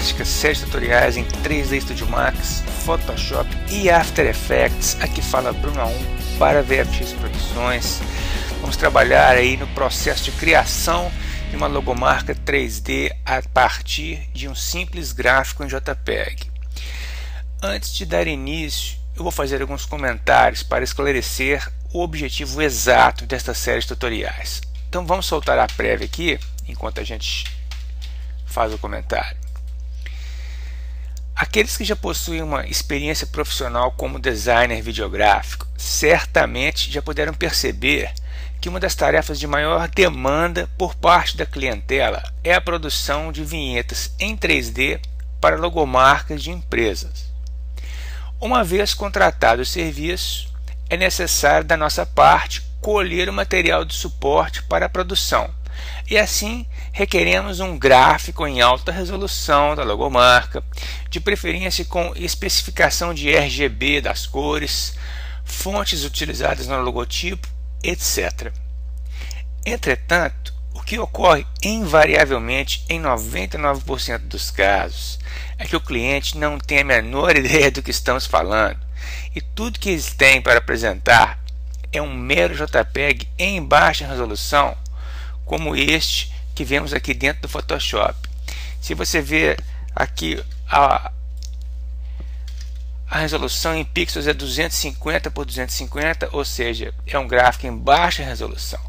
fantástica série de tutoriais em 3D Studio Max, Photoshop e After Effects. Aqui fala Bruno A1 para VFX Produções. Vamos trabalhar aí no processo de criação de uma logomarca 3D a partir de um simples gráfico em JPEG. Antes de dar início, eu vou fazer alguns comentários para esclarecer o objetivo exato desta série de tutoriais. Então vamos soltar a prévia aqui, enquanto a gente faz o comentário. Aqueles que já possuem uma experiência profissional como designer videográfico certamente já puderam perceber que uma das tarefas de maior demanda por parte da clientela é a produção de vinhetas em 3D para logomarcas de empresas. Uma vez contratado o serviço, é necessário da nossa parte colher o material de suporte para a produção, e assim requeremos um gráfico em alta resolução da logomarca, de preferência com especificação de RGB das cores, fontes utilizadas no logotipo, etc. Entretanto, o que ocorre invariavelmente em 99% dos casos é que o cliente não tem a menor ideia do que estamos falando, e tudo que eles têm para apresentar é um mero JPEG em baixa resolução, como este que vemos aqui dentro do Photoshop. Se você ver aqui, a resolução em pixels é 250 por 250, ou seja, é um gráfico em baixa resolução.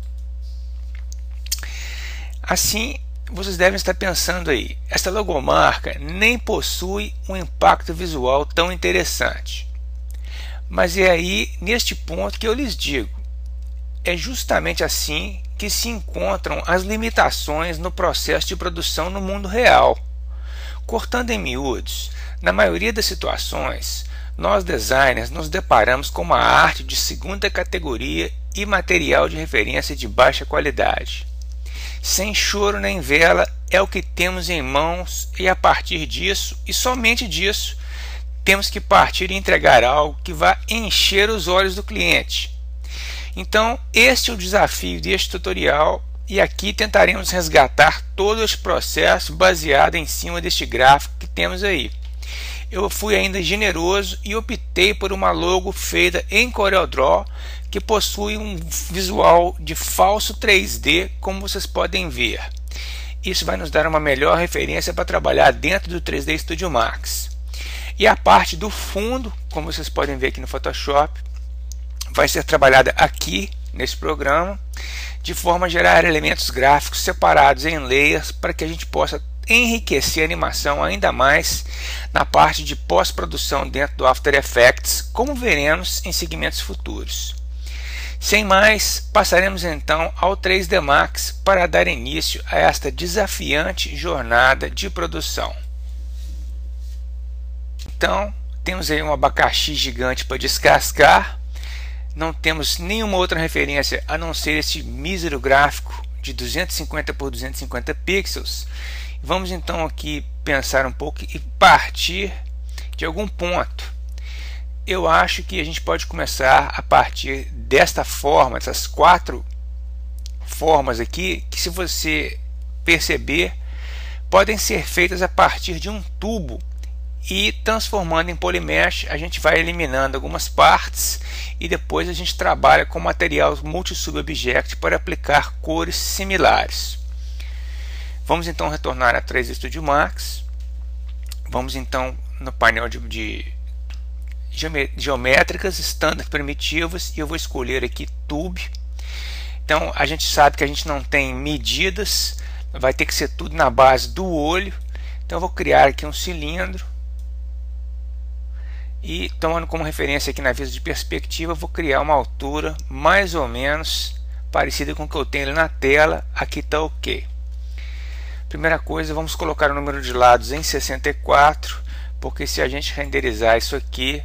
Assim, vocês devem estar pensando aí, esta logomarca nem possui um impacto visual tão interessante. Mas é aí, neste ponto, que eu lhes digo, é justamente assim que se encontram as limitações no processo de produção no mundo real. Cortando em miúdos, na maioria das situações, nós designers nos deparamos com uma arte de segunda categoria e material de referência de baixa qualidade. Sem choro nem vela é o que temos em mãos, e a partir disso, e somente disso, temos que partir e entregar algo que vá encher os olhos do cliente. Então, este é o desafio deste tutorial, e aqui tentaremos resgatar todo este processo baseado em cima deste gráfico que temos aí. Eu fui ainda generoso e optei por uma logo feita em CorelDRAW, que possui um visual de falso 3D, como vocês podem ver. Isso vai nos dar uma melhor referência para trabalhar dentro do 3D Studio Max. E a parte do fundo, como vocês podem ver aqui no Photoshop, vai ser trabalhada aqui nesse programa, de forma a gerar elementos gráficos separados em layers, para que a gente possa enriquecer a animação ainda mais na parte de pós-produção dentro do After Effects, como veremos em segmentos futuros. Sem mais, passaremos então ao 3D Max para dar início a esta desafiante jornada de produção. Então, temos aí um abacaxi gigante para descascar. Não temos nenhuma outra referência a não ser este mísero gráfico de 250 por 250 pixels. Vamos então aqui pensar um pouco e partir de algum ponto. Eu acho que a gente pode começar a partir desta forma, dessas 4 formas aqui, que, se você perceber, podem ser feitas a partir de um tubo, e transformando em polymesh a gente vai eliminando algumas partes, e depois a gente trabalha com material multi-sub-object para aplicar cores similares. Vamos então retornar a 3D Studio Max. Vamos então no painel de geométricas, standard primitivas, e eu vou escolher aqui Tube. Então a gente sabe que a gente não tem medidas, vai ter que ser tudo na base do olho. Então eu vou criar aqui um cilindro, e tomando como referência aqui na vista de perspectiva, vou criar uma altura mais ou menos parecida com o que eu tenho ali na tela. Aqui está ok. Primeira coisa, vamos colocar o número de lados em 64, porque se a gente renderizar isso aqui,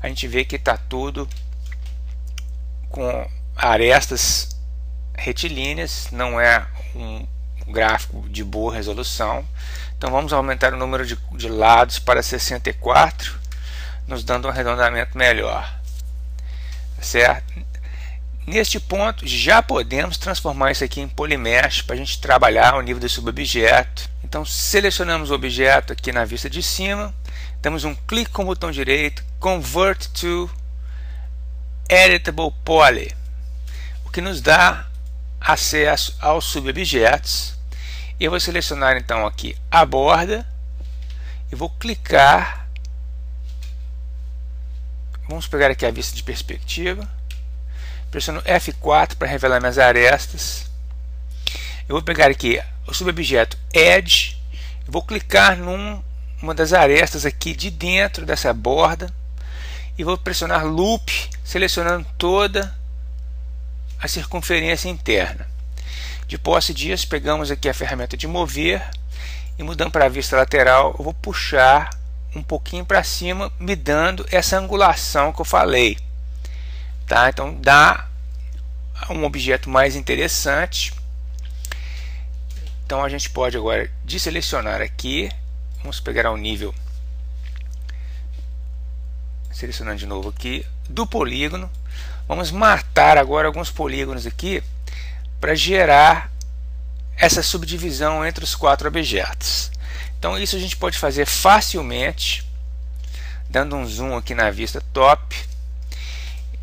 a gente vê que está tudo com arestas retilíneas, não é um gráfico de boa resolução. Então vamos aumentar o número de lados para 64, nos dando um arredondamento melhor, certo? Neste ponto já podemos transformar isso aqui em polymesh para a gente trabalhar o nível do subobjeto. Então selecionamos o objeto aqui na vista de cima, damos um clique com o botão direito, Convert to Editable Poly, o que nos dá acesso aos subobjetos. Eu vou selecionar então aqui a borda e vou clicar. Vamos pegar aqui a vista de perspectiva, pressiono F4 para revelar minhas arestas. Eu vou pegar aqui o subobjeto Edge, vou clicar numa das arestas aqui de dentro dessa borda e vou pressionar Loop, selecionando toda a circunferência interna. De posse disso, pegamos aqui a ferramenta de mover e mudando para a vista lateral, eu vou puxar um pouquinho para cima, me dando essa angulação que eu falei. Tá? Então dá um objeto mais interessante. Então a gente pode agora desselecionar aqui, vamos pegar ao nível, selecionando de novo aqui, do polígono. Vamos matar agora alguns polígonos aqui para gerar essa subdivisão entre os 4 objetos. Então isso a gente pode fazer facilmente, dando um zoom aqui na vista top,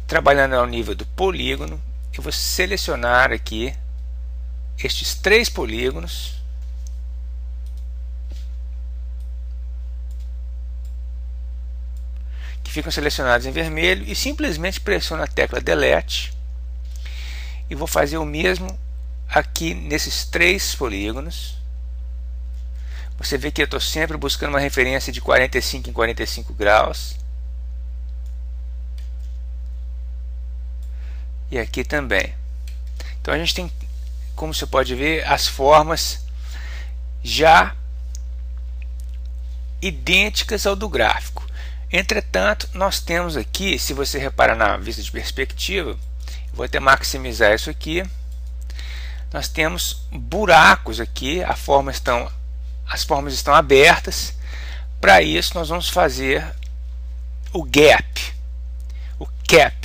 trabalhando ao nível do polígono. Eu vou selecionar aqui estes 3 polígonos, que ficam selecionados em vermelho, e simplesmente pressiono a tecla Delete e vou fazer o mesmo aqui nesses 3 polígonos. Você vê que eu estou sempre buscando uma referência de 45 em 45 graus. E aqui também. Então a gente tem, como você pode ver, as formas já idênticas ao do gráfico. Entretanto, nós temos aqui, se você reparar na vista de perspectiva, vou até maximizar isso aqui, nós temos buracos aqui, as formas estão abertas. Para isso nós vamos fazer o gap, o cap.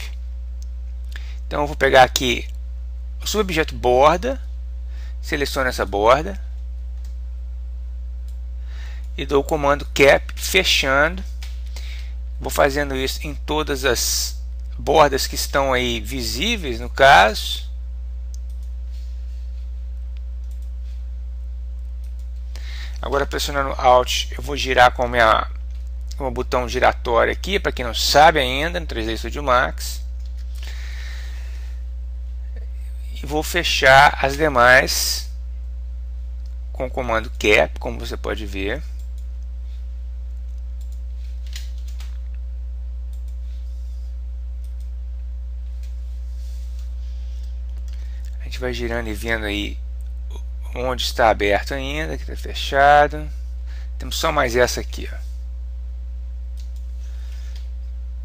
Então eu vou pegar aqui o subobjeto borda, seleciono essa borda e dou o comando cap, fechando. Vou fazendo isso em todas as bordas que estão aí visíveis, no caso. Agora, pressionando Alt, eu vou girar com o botão giratório aqui, para quem não sabe ainda, no 3D Studio Max. E vou fechar as demais com o comando Cap, como você pode ver. A gente vai girando e vendo aí onde está aberto ainda, que está fechado. Temos só mais essa aqui, ó.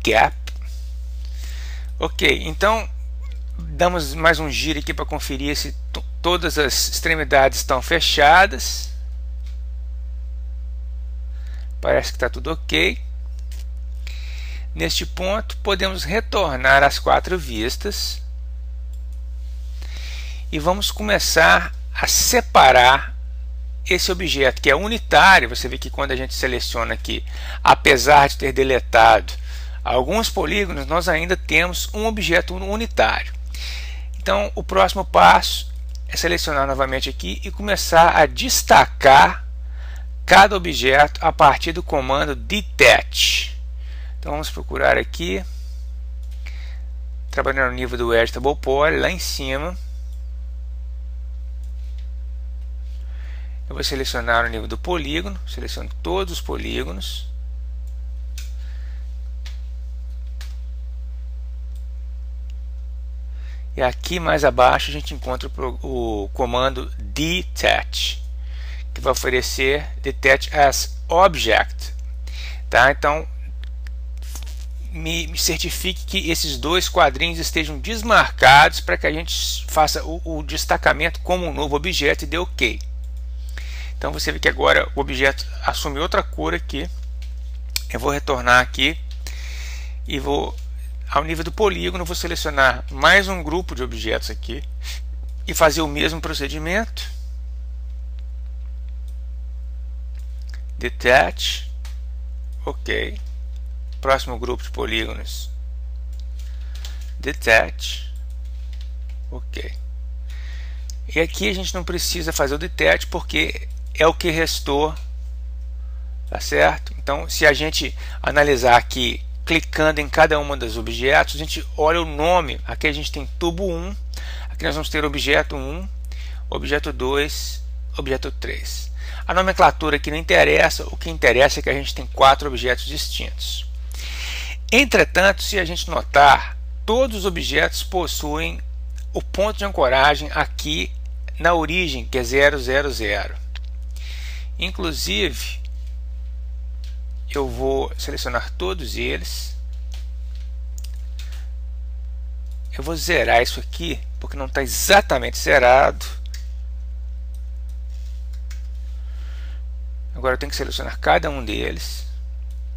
Gap. Ok, então damos mais um giro aqui para conferir se todas as extremidades estão fechadas. Parece que está tudo ok. Neste ponto podemos retornar às 4 vistas e vamos começar a separar esse objeto que é unitário. Você vê que quando a gente seleciona aqui, apesar de ter deletado alguns polígonos, nós ainda temos um objeto unitário. Então o próximo passo é selecionar novamente aqui e começar a destacar cada objeto a partir do comando Detach. Então vamos procurar aqui, trabalhando no nível do Editable Poly, lá em cima. Eu vou selecionar o nível do polígono, seleciono todos os polígonos. E aqui mais abaixo a gente encontra o comando Detach, que vai oferecer Detach as Object. Tá? Então, me certifique que esses 2 quadrinhos estejam desmarcados para que a gente faça o destacamento como um novo objeto e dê OK. Então você vê que agora o objeto assume outra cor aqui. Eu vou retornar aqui e vou, ao nível do polígono, vou selecionar mais um grupo de objetos aqui e fazer o mesmo procedimento. detach, ok. Próximo grupo de polígonos, detach, ok. E aqui a gente não precisa fazer o detach porque é o que restou, tá certo? Então, se a gente analisar aqui, clicando em cada uma dos objetos, a gente olha o nome. Aqui a gente tem tubo 1, aqui nós vamos ter objeto 1, objeto 2, objeto 3. A nomenclatura aqui não interessa, o que interessa é que a gente tem 4 objetos distintos. Entretanto, se a gente notar, todos os objetos possuem o ponto de ancoragem aqui na origem, que é 000. Inclusive, eu vou selecionar todos eles. Eu vou zerar isso aqui, porque não está exatamente zerado. Agora eu tenho que selecionar cada um deles.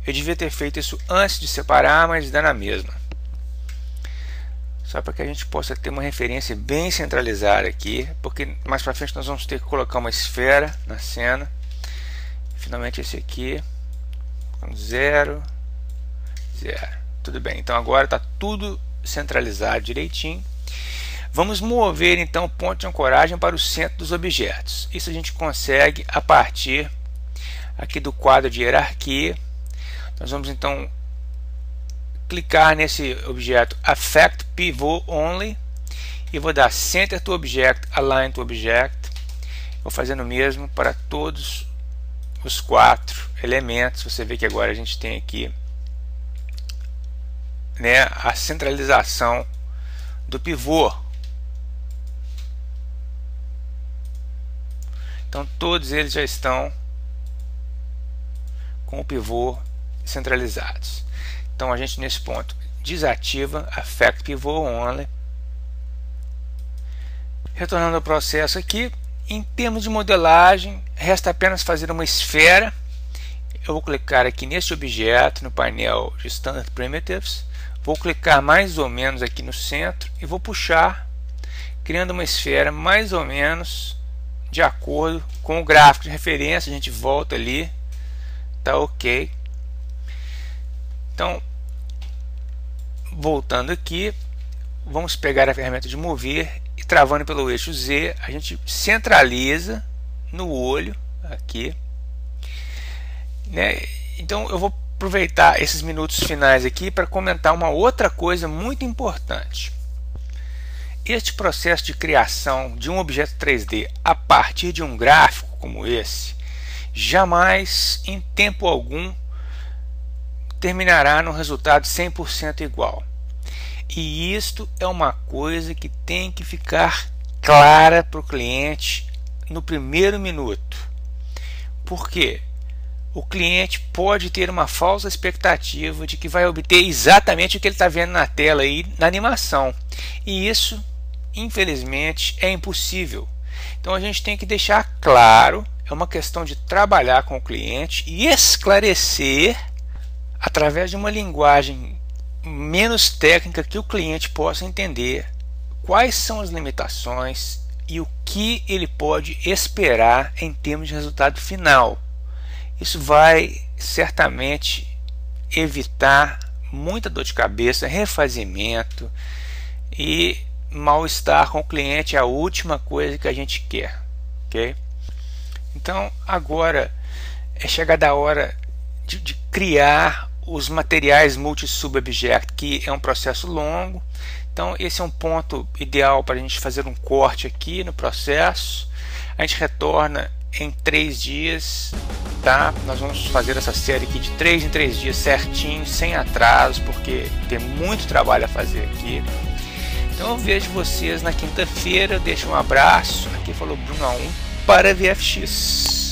Eu devia ter feito isso antes de separar, mas dá na mesma. Só para que a gente possa ter uma referência bem centralizada aqui, porque mais para frente nós vamos ter que colocar uma esfera na cena. Finalmente esse aqui, 0, 0. Tudo bem, então agora está tudo centralizado direitinho. Vamos mover então o ponto de ancoragem para o centro dos objetos. Isso a gente consegue a partir aqui do quadro de hierarquia. Nós vamos então clicar nesse objeto Affect Pivot Only e vou dar Center to Object, Align to Object. Vou fazendo o mesmo para todos os 4 elementos. Você vê que agora a gente tem aqui, né, a centralização do pivô. Então todos eles já estão com o pivô centralizados. Então a gente nesse ponto desativa Affect Pivot Only. Retornando ao processo aqui, em termos de modelagem, resta apenas fazer uma esfera. Eu vou clicar aqui nesse objeto no painel de Standard Primitives, vou clicar mais ou menos aqui no centro e vou puxar, criando uma esfera mais ou menos de acordo com o gráfico de referência. A gente volta ali, tá ok. Então, voltando aqui, vamos pegar a ferramenta de mover e travando pelo eixo Z, a gente centraliza no olho aqui, né? Então eu vou aproveitar esses minutos finais aqui para comentar uma outra coisa muito importante. Este processo de criação de um objeto 3D a partir de um gráfico como esse, jamais em tempo algum terminará no resultado 100% igual. E isto é uma coisa que tem que ficar clara para o cliente no primeiro minuto. Por quê? O cliente pode ter uma falsa expectativa de que vai obter exatamente o que ele está vendo na tela aí na animação. E isso, infelizmente, é impossível. Então a gente tem que deixar claro, é uma questão de trabalhar com o cliente e esclarecer através de uma linguagem menos técnica que o cliente possa entender quais são as limitações e o que ele pode esperar em termos de resultado final. Isso vai certamente evitar muita dor de cabeça, refazimento e mal-estar com o cliente. É a última coisa que a gente quer, ok? Então agora é chegada a hora de criar os materiais multi-sub-object, que é um processo longo. Então esse é um ponto ideal para a gente fazer um corte aqui no processo. A gente retorna em 3 dias, tá? Nós vamos fazer essa série aqui de 3 em 3 dias certinho, sem atraso, porque tem muito trabalho a fazer aqui. Então eu vejo vocês na quinta-feira. Deixo um abraço. Aqui falou Bruno A1 para VFX.